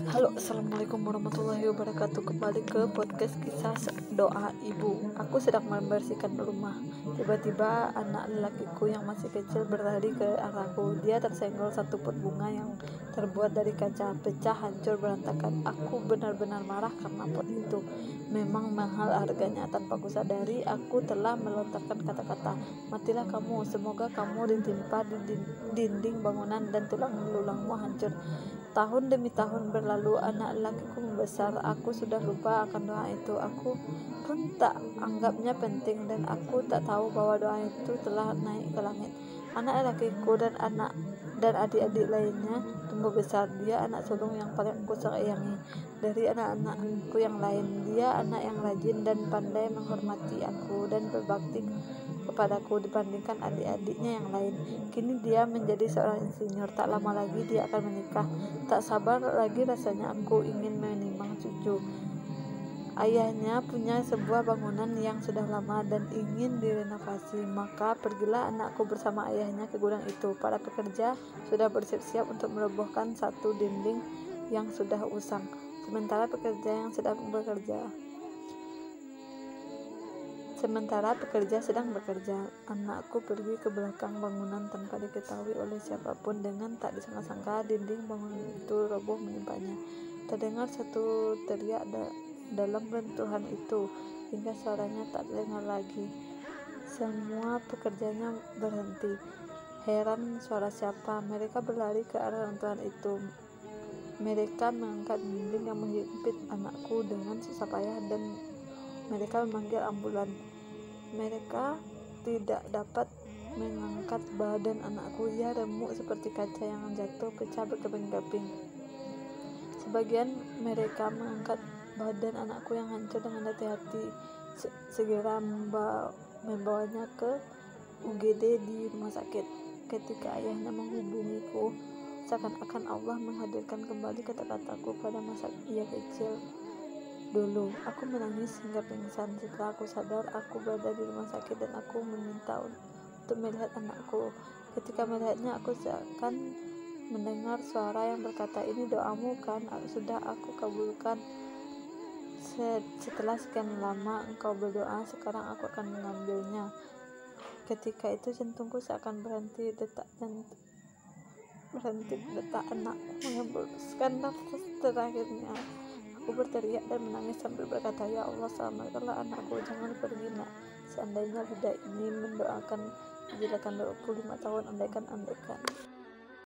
Halo, assalamualaikum warahmatullahi wabarakatuh. Kembali ke podcast kisah doa ibu. Aku sedang membersihkan rumah. Tiba-tiba anak lelakiku yang masih kecil berlari ke arahku. Dia tersenggol satu pot bunga yang terbuat dari kaca, pecah, hancur, berantakan. Aku benar-benar marah karena pot itu memang mahal harganya. Tanpa kusadari, aku telah melontarkan kata-kata, "Matilah kamu, semoga kamu ditimpa di dinding bangunan dan tulang belulangmu hancur." Tahun demi tahun berlalu, anak lelakiku membesar. Aku sudah lupa akan doa itu. Aku pun tak anggapnya penting, dan aku tak tahu bahwa doa itu telah naik ke langit. Anak lelakiku dan adik-adik lainnya tumbuh besar. Dia anak sulung yang paling aku sayangi dari anak-anakku yang lain. Dia anak yang rajin dan pandai menghormati aku dan berbakti kepadaku dibandingkan adik-adiknya yang lain. Kini dia menjadi seorang insinyur. Tak lama lagi dia akan menikah. Tak sabar lagi rasanya aku ingin menimang cucu. Ayahnya punya sebuah bangunan yang sudah lama dan ingin direnovasi. Maka pergilah anakku bersama ayahnya ke gudang itu. Para pekerja sudah bersiap-siap untuk merobohkan satu dinding yang sudah usang. Sementara pekerja sedang bekerja, anakku pergi ke belakang bangunan tanpa diketahui oleh siapapun. Dengan tak disangka-sangka, dinding bangunan itu roboh menimpanya. Terdengar satu teriak dalam rentuhan itu, hingga suaranya tak terdengar lagi. Semua pekerjanya berhenti. Heran, suara siapa? Mereka berlari ke arah rentuhan itu. Mereka mengangkat dinding yang menghimpit anakku dengan susah payah, dan mereka memanggil ambulan. Mereka tidak dapat mengangkat badan anakku. Ia remuk seperti kaca yang jatuh pecah berkeping-keping. Sebagian mereka mengangkat badan anakku yang hancur dengan hati-hati, segera membawanya ke UGD di rumah sakit. Ketika ayahnya menghubungiku, seakan-akan Allah menghadirkan kembali kata-kataku pada masa ia kecil dulu. Aku menangis hingga pingsan. Setelah aku sadar, aku berada di rumah sakit dan aku meminta untuk melihat anakku. Ketika melihatnya, aku seakan mendengar suara yang berkata, "Ini doamu kan? Sudah aku kabulkan. Setelah sekian lama engkau berdoa, sekarang aku akan mengambilnya." Ketika itu jantungku seakan berhenti detak. Anakku menghembuskan nafas terakhirnya. Aku berteriak dan menangis sambil berkata, "Ya Allah, selamatkanlah anakku, jangan pergi nak." Seandainya lidah ini mendoakan, dijadikan 25 tahun, andaikan.